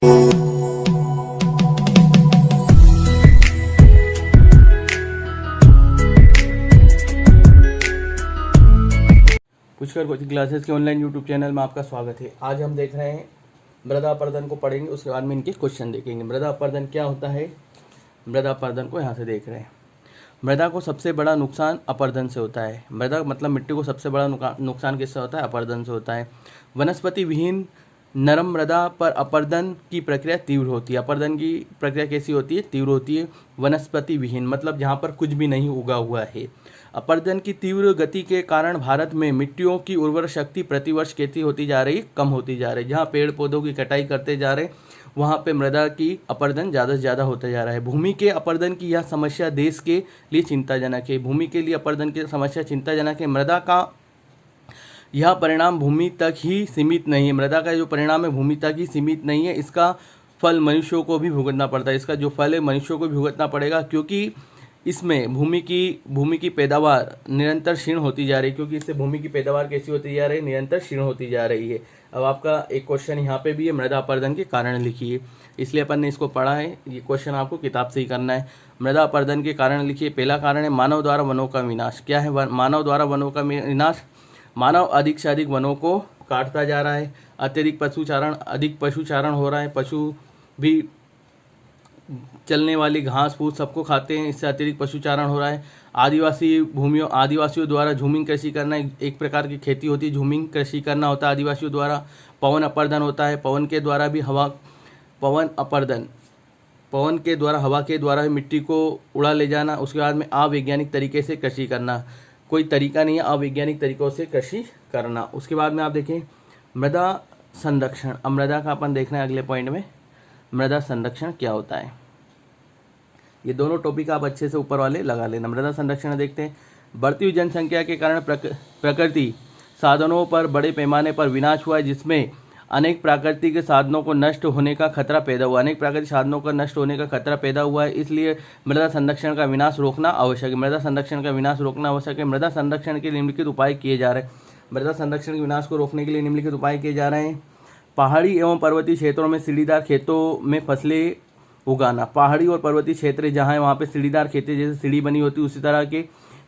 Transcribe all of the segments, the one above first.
Pushkar coaching classes के online YouTube channel में आपका स्वागत है। आज हम देख रहे हैं मृदा अपरदन को पढ़ेंगे, उसके बाद में इनके क्वेश्चन देखेंगे। मृदा अपरदन क्या होता है? मृदा अपरदन को यहाँ से देख रहे हैं। मृदा को सबसे बड़ा नुकसान अपरदन से होता है। मृदा मतलब मिट्टी को सबसे बड़ा नुकसान किससे होता है? अपरदन से होता है। वनस्पति विहीन नरम मृदा पर अपरदन की प्रक्रिया तीव्र होती है। अपरदन की प्रक्रिया कैसी होती है? तीव्र होती है। वनस्पति विहीन मतलब जहाँ पर कुछ भी नहीं उगा हुआ है। अपरदन की तीव्र गति के कारण भारत में मिट्टियों की उर्वर शक्ति प्रतिवर्ष कैसी होती जा रही? कम होती जा रही है। जहाँ पेड़ पौधों की कटाई करते जा रहे वहाँ पे मृदा की अपरदन ज़्यादा से ज़्यादा होता जा रहा है। भूमि के अपरदन की यह समस्या देश के लिए चिंताजनक है। भूमि के लिए अपरदन की समस्या चिंताजनक है। मृदा का यह परिणाम भूमि तक ही सीमित नहीं है। मृदा का जो परिणाम है भूमि तक ही सीमित नहीं है। इसका फल मनुष्यों को भी भुगतना पड़ता है। इसका जो फल है मनुष्यों को भी भुगतना पड़ेगा, क्योंकि इसमें भूमि की पैदावार निरंतर क्षीण होती जा रही है। क्योंकि इससे भूमि की पैदावार कैसी होती जा रही है? निरंतर क्षीण होती जा रही है। अब आपका एक क्वेश्चन यहाँ पे भी है, मृदा अपरदन के कारण लिखिए। इसलिए अपन ने इसको पढ़ा है। ये क्वेश्चन आपको किताब से ही करना है। मृदा अपरदन के कारण लिखिए। पहला कारण है मानव द्वारा वनों का विनाश। क्या है? मानव द्वारा वनों का विनाश। मानव अधिक से अधिक वनों को काटता जा रहा है। अधिक पशुचारण हो रहा है। पशु भी चलने वाली घास फूस सबको खाते हैं, इससे अतिरिक्त पशुचारण हो रहा है। आदिवासियों द्वारा झूमिंग कृषि करना एक प्रकार की खेती होती है। झूमिंग कृषि करना होता है आदिवासियों द्वारा। पवन अपरदन होता है। पवन के द्वारा हवा के द्वारा भी मिट्टी को उड़ा ले जाना। उसके बाद में अवैज्ञानिक तरीके से कृषि करना। कोई तरीका नहीं है अवैज्ञानिक तरीकों से कृषि करना। उसके बाद में आप देखें मृदा संरक्षण। अब मृदा का अपन देखना है अगले पॉइंट में। मृदा संरक्षण क्या होता है? ये दोनों टॉपिक आप अच्छे से ऊपर वाले लगा लेना। मृदा संरक्षण देखते हैं। बढ़ती हुई जनसंख्या के कारण प्रकृति साधनों पर बड़े पैमाने पर विनाश हुआ है, जिसमें अनेक प्राकृतिक साधनों को नष्ट होने का खतरा पैदा हुआ है। इसलिए मृदा संरक्षण का विनाश रोकना आवश्यक है। मृदा संरक्षण के निम्नलिखित उपाय किए जा रहे हैं। मृदा संरक्षण के विनाश को रोकने के लिए निम्नलिखित उपाय किए जा रहे हैं। पहाड़ी एवं पर्वतीय क्षेत्रों में सीढ़ीदार खेतों में फसलें उगाना। पहाड़ी और पर्वतीय क्षेत्र जहाँ है वहाँ पे सीढ़ीदार खेती, जैसे सीढ़ी बनी होती है उसी तरह के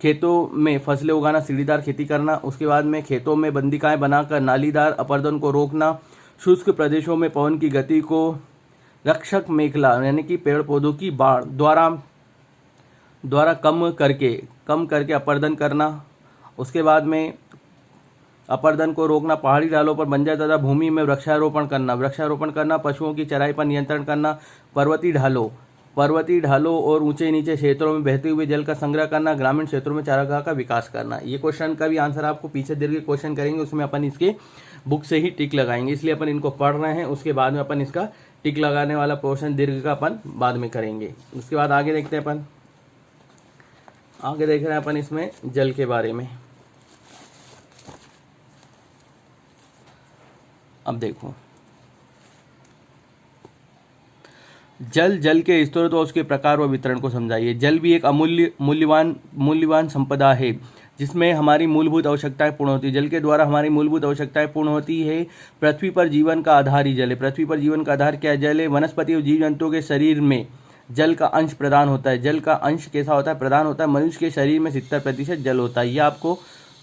खेतों में फसलें उगाना, सीढ़ीदार खेती करना। उसके बाद में खेतों में बंदिकाएं बनाकर नालीदार अपरदन को रोकना। शुष्क प्रदेशों में पवन की गति को रक्षक मेखला यानी कि पेड़ पौधों की बाढ़ द्वारा कम करके अपरदन करना। उसके बाद में अपरदन को रोकना। पहाड़ी ढालों पर बंजर तथा भूमि में वृक्षारोपण करना। पशुओं की चराई पर नियंत्रण करना। पर्वतीय ढालों और ऊंचे नीचे क्षेत्रों में बहते हुए जल का संग्रह करना। ग्रामीण क्षेत्रों में चारागाह का विकास करना। ये क्वेश्चन का भी आंसर आपको पीछे दीर्घ क्वेश्चन करेंगे, उसमें अपन इसके बुक से ही टिक लगाएंगे, इसलिए अपन इनको पढ़ रहे हैं। उसके बाद में अपन इसका टिक लगाने वाला पोर्शन दीर्घ का अपन बाद में करेंगे। उसके बाद आगे देखते हैं अपन। आगे देख रहे हैं अपन इसमें जल के बारे में। अब देखो जल के स्रोत और उसके प्रकार व वितरण को समझाइए। जल भी एक मूल्यवान संपदा है, जिसमें हमारी मूलभूत आवश्यकताएं पूर्ण होती है। जल के द्वारा हमारी मूलभूत आवश्यकताएं पूर्ण होती है। पृथ्वी पर जीवन का आधार ही जल है। पृथ्वी पर जीवन का आधार क्या? जल है। वनस्पति और जीव जंतुओं के शरीर में जल का अंश प्रदान होता है। जल का अंश कैसा होता है? प्रदान होता है। मनुष्य के शरीर में 70% जल होता है। यह आपको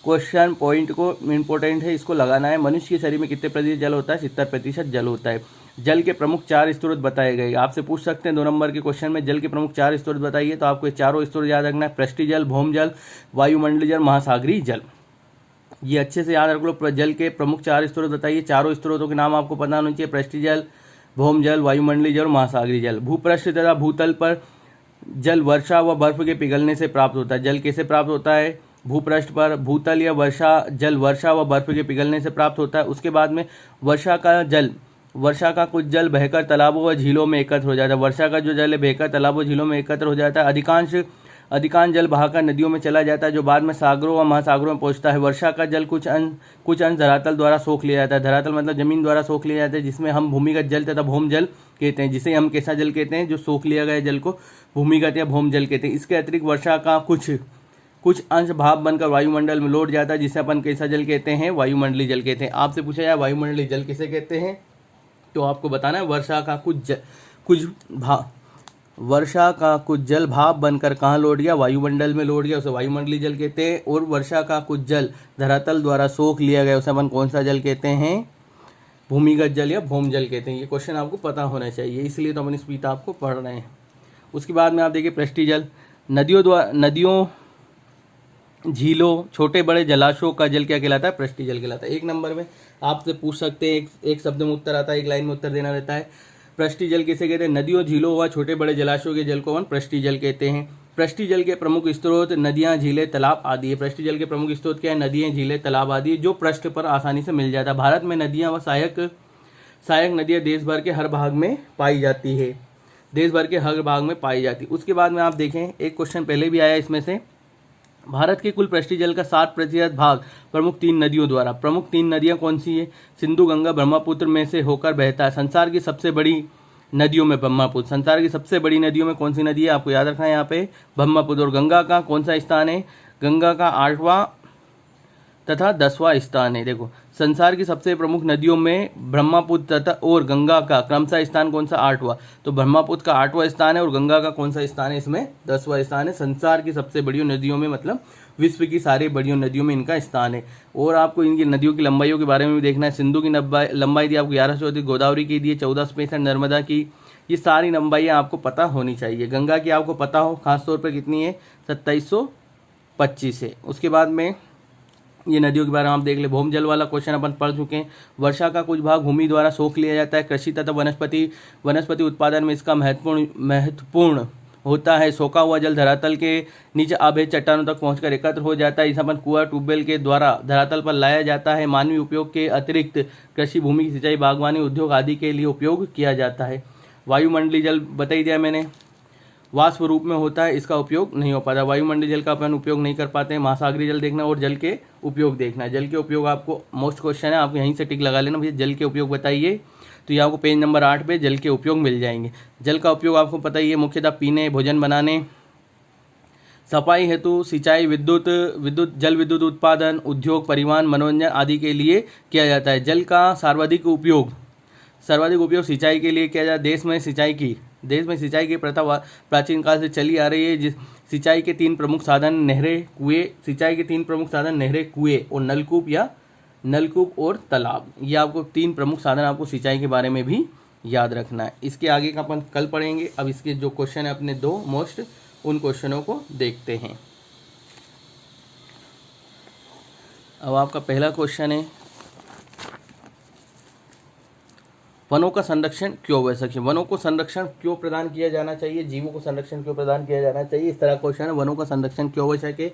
क्वेश्चन पॉइंट को इम्पोर्टेंट है, इसको लगाना है। मनुष्य के शरीर में कितने प्रतिशत जल होता है? 70% जल होता है। जल के प्रमुख 4 स्रोत बताए गए। आपसे पूछ सकते हैं 2 नंबर के क्वेश्चन में जल के प्रमुख 4 स्रोत बताइए, तो आपको ये चारों स्रोत याद रखना है। पृष्ठीय जल, भौम जल, वायुमंडलीय जल, महासागरीय जल। ये अच्छे से याद रख लो। जल के प्रमुख 4 स्रोत बताइए। चारों स्रोतों के नाम आपको पता होना चाहिए। पृष्ठीय जल, भौम जल, वायुमंडलीय जल, महासागरीय जल। भूपृष्ठ तथा भूतल पर जल वर्षा व बर्फ के पिघलने से प्राप्त होता है। जल कैसे प्राप्त होता है? भूपृष्ठ पर भूतल या वर्षा व बर्फ के पिघलने से प्राप्त होता है। उसके बाद में वर्षा का कुछ जल बहकर तालाबों व झीलों में एकत्र हो जाता है। वर्षा का जो जल है बहकर तालाबों झीलों में एकत्र हो जाता है। अधिकांश जल बहाकर नदियों में चला जाता है, जो बाद में सागरों व महासागरों में पहुंचता है। वर्षा का जल कुछ अंश धरातल द्वारा सोख लिया जाता है। धरातल मतलब जमीन द्वारा सोख लिया जाता है, जिसमें हम भूमिगत जल तथा भौम जल कहते हैं। जिसे हम कैसा जल कहते हैं? जो सोख लिया गया जल को भूमिगत या भौम जल कहते हैं। इसके अतिरिक्त वर्षा का कुछ अंश भाप बनकर वायुमंडल में लौट जाता है, जिसे अपन कैसा जल कहते हैं? वायुमंडलीय जल कहते हैं। आपसे पूछा जाए वायुमंडलीय जल किसे कहते हैं? तो आपको बताना है वर्षा का कुछ जल भाप बनकर कहाँ लौट गया, वायुमंडल में लौट गया, उसे वायुमंडलीय जल कहते हैं। और वर्षा का कुछ जल धरातल द्वारा सोख लिया गया, उसे अपन कौन सा जल कहते हैं, भूमिगत जल या भौम जल कहते हैं। ये क्वेश्चन आपको पता होना चाहिए, इसलिए तो अपन इस किताब को पढ़ रहे हैं। उसके बाद में आप देखिए पृष्ठीय जल, नदियों, झीलों, छोटे बड़े जलाशयों का जल क्या कहलाता है, पृष्ठीय जल कहलाता है। 1 नंबर में आपसे पूछ सकते हैं, एक शब्द में उत्तर आता है, एक लाइन में उत्तर देना रहता है। पृष्ठीय जल किसे कहते हैं, नदियों, झीलों व छोटे बड़े जलाशयों के जल को अपन पृष्ठीय जल कहते हैं। पृष्ठीय जल के प्रमुख स्रोत नदियां, झीलें, तालाब आदि है। पृष्ठीय जल के प्रमुख स्रोत क्या है, नदियां, झीलें, तालाब आदि, जो पृष्ठ पर आसानी से मिल जाता है। भारत में नदियां व सहायक नदियां देश भर के हर भाग में पाई जाती है, उसके बाद में आप देखें, एक क्वेश्चन पहले भी आया इसमें से, भारत के कुल पृष्ठीय जल का 7% भाग प्रमुख 3 नदियों द्वारा। प्रमुख 3 नदियां कौन सी है, सिंधु, गंगा, ब्रह्मपुत्र में से होकर बहता है। संसार की सबसे बड़ी नदियों में ब्रह्मपुत्र, संसार की सबसे बड़ी नदियों में कौन सी नदी है, आपको याद रखना है यहाँ पे ब्रह्मपुत्र। और गंगा का कौन सा स्थान है, गंगा का 8वां तथा 10वां स्थान है। देखो, संसार की सबसे प्रमुख नदियों में ब्रह्मपुत्र तथा और गंगा का क्रमशः स्थान कौन सा, 8वां। तो ब्रह्मपुत्र का 8वां स्थान है और गंगा का कौन सा स्थान है, इसमें 10वां स्थान है। संसार की सबसे बड़ी नदियों में मतलब विश्व की सारी बड़ी नदियों में इनका स्थान है। और आपको इनकी नदियों की लंबाइयों के बारे में भी देखना है। सिंधु की लंबाई दी आपको 1134, गोदावरी की दी 1465, नर्मदा की, ये सारी लंबाइयाँ आपको पता होनी चाहिए। गंगा की आपको पता हो खासतौर पर कितनी है, 2725 है। उसके बाद में ये नदियों के बारे में आप देख ले। भौम जल वाला क्वेश्चन अपन पढ़ चुके हैं। वर्षा का कुछ भाग भूमि द्वारा सोख लिया जाता है। कृषि तथा वनस्पति उत्पादन में इसका महत्वपूर्ण होता है। सोखा हुआ जल धरातल के नीचे अभेद चट्टानों तक पहुंचकर एकत्र हो जाता है। इसे अपन कुआं, ट्यूबवेल के द्वारा धरातल पर लाया जाता है। मानवीय उपयोग के अतिरिक्त कृषि, भूमि की सिंचाई, बागवानी, उद्योग आदि के लिए उपयोग किया जाता है। वायुमंडलीय जल बता ही दिया मैंने, वाष्प रूप में होता है, इसका उपयोग नहीं हो पाता। वायुमंडलीय जल का अपन उपयोग नहीं कर पाते हैं। महासागरीय जल देखना और जल के उपयोग देखना है। जल के उपयोग आपको मोस्ट क्वेश्चन है, आप यहीं से टिक लगा लेना, भैया जल के उपयोग बताइए, तो ये आपको पेज नंबर 8 पे जल के उपयोग मिल जाएंगे। जल का उपयोग आपको पता ही है, मुख्यतः पीने, भोजन बनाने, सफाई हेतु, सिंचाई, जल विद्युत उत्पादन, उद्योग, परिवहन, मनोरंजन आदि के लिए किया जाता है। जल का सर्वाधिक उपयोग सिंचाई के लिए किया जाता है। देश में सिंचाई की प्रथा प्राचीन काल से चली आ रही है। सिंचाई के 3 प्रमुख साधन नहरें, कुएं और नलकूप और तालाब। ये आपको 3 प्रमुख साधन आपको सिंचाई के बारे में भी याद रखना है। इसके आगे का अपन कल पढ़ेंगे। अब इसके जो क्वेश्चन है अपने 2 मोस्ट, उन क्वेश्चनों को देखते हैं। अब आपका पहला क्वेश्चन है, वनों का संरक्षण क्यों आवश्यक है। वनों को संरक्षण क्यों प्रदान किया जाना चाहिए, जीवों को संरक्षण क्यों प्रदान किया जाना चाहिए, इस तरह क्वेश्चन है। वनों का संरक्षण क्यों आवश्यक है।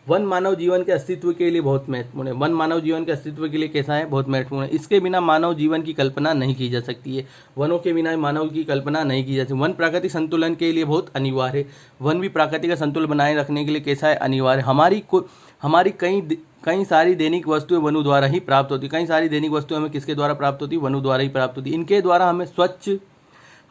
वन मानव जीवन के अस्तित्व के लिए बहुत महत्वपूर्ण है। वन मानव जीवन के अस्तित्व के लिए कैसा है, बहुत महत्वपूर्ण है। इसके बिना मानव जीवन की कल्पना नहीं की जा सकती है। वनों के बिना मानव की कल्पना नहीं की जा सकती। वन प्राकृतिक संतुलन के लिए बहुत अनिवार्य है। वन भी प्राकृतिक संतुलन बनाए रखने के लिए कैसा है, अनिवार्य। हमारी कई सारी दैनिक वस्तुएं वनों द्वारा ही प्राप्त होती। कई सारी दैनिक वस्तुएं हमें किसके द्वारा प्राप्त होती, वनों द्वारा ही प्राप्त होती। इनके द्वारा हमें स्वच्छ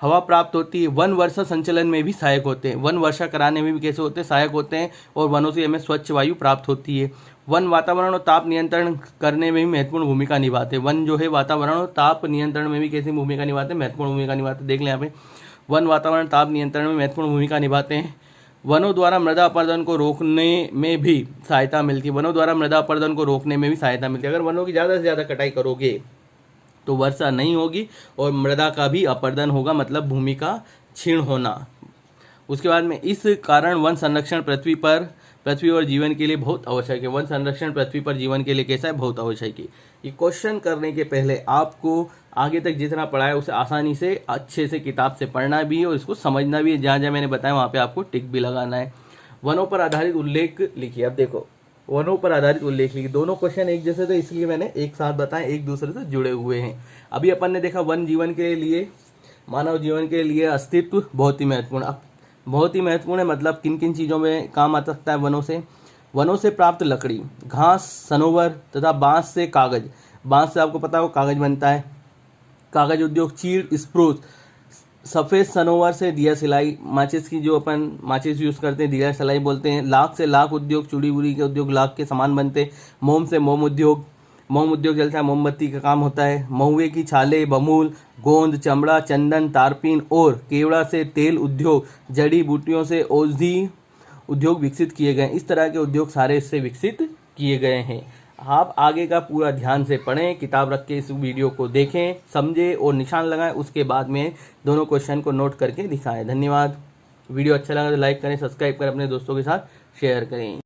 हवा प्राप्त होती है। वन वर्षा संचलन में भी सहायक होते हैं। वन वर्षा कराने में भी कैसे होते हैं, सहायक होते हैं। और वनों से हमें स्वच्छ वायु प्राप्त होती है। वन वातावरण और ताप नियंत्रण करने में भी महत्वपूर्ण भूमिका निभाते हैं। वन जो है वातावरण और ताप नियंत्रण में भी कैसी भूमिका निभाते हैं, महत्वपूर्ण भूमिका निभाते हैं। देख लें यहाँ पे, वन वातावरण ताप नियंत्रण में महत्वपूर्ण भूमिका निभाते हैं। वनों द्वारा मृदा अपरदन को रोकने में भी सहायता मिलती है। वनों द्वारा मृदा अपरदन को रोकने में भी सहायता मिलती है। अगर वनों की ज़्यादा से ज़्यादा कटाई करोगे तो वर्षा नहीं होगी और मृदा का भी अपरदन होगा, मतलब भूमि का क्षीण होना। उसके बाद में इस कारण वन संरक्षण पृथ्वी और जीवन के लिए बहुत आवश्यक है। वन संरक्षण पृथ्वी पर जीवन के लिए कैसा है, बहुत आवश्यक है। ये क्वेश्चन करने के पहले आपको आगे तक जितना पढ़ा है उसे आसानी से अच्छे से किताब से पढ़ना भी है और इसको समझना भी है। जहाँ जहाँ मैंने बताया वहाँ पे आपको टिक भी लगाना है। वनों पर आधारित उल्लेख लिखिए। अब देखो, वनों पर आधारित उल्लेख लिखिए। दोनों क्वेश्चन एक जैसे थे, इसलिए मैंने एक साथ बताए, एक दूसरे से जुड़े हुए हैं। अभी अपन ने देखा वन जीवन के लिए, मानव जीवन के लिए अस्तित्व बहुत ही महत्वपूर्ण है। मतलब किन किन चीज़ों में काम आ सकता है वनों से प्राप्त लकड़ी, घास, सनोवर तथा बांस से कागज। बांस से आपको पता हो कागज बनता है। कागज उद्योग, चीड़, स्प्रूस, सफ़ेद सनोवर से दिया सिलाई, माचिस की जो अपन माचिस यूज़ करते हैं दिया सिलाई बोलते हैं। लाख से लाख उद्योग, चूड़ी वूड़ी के उद्योग लाख के सामान बनते हैं। मोम से मोम उद्योग, मोम उद्योग चलता है, मोमबत्ती का काम होता है। महुए की छालें, बमूल, गोंद, चमड़ा, चंदन, तारपीन और केवड़ा से तेल उद्योग, जड़ी बूटियों से औषधि उद्योग विकसित किए गए। इस तरह के उद्योग सारे इससे विकसित किए गए हैं। आप आगे का पूरा ध्यान से पढ़ें, किताब रख के इस वीडियो को देखें, समझें और निशान लगाएं। उसके बाद में दोनों क्वेश्चन को नोट करके दिखाएं। धन्यवाद। वीडियो अच्छा लगा तो लाइक करें, सब्सक्राइब करें, अपने दोस्तों के साथ शेयर करें।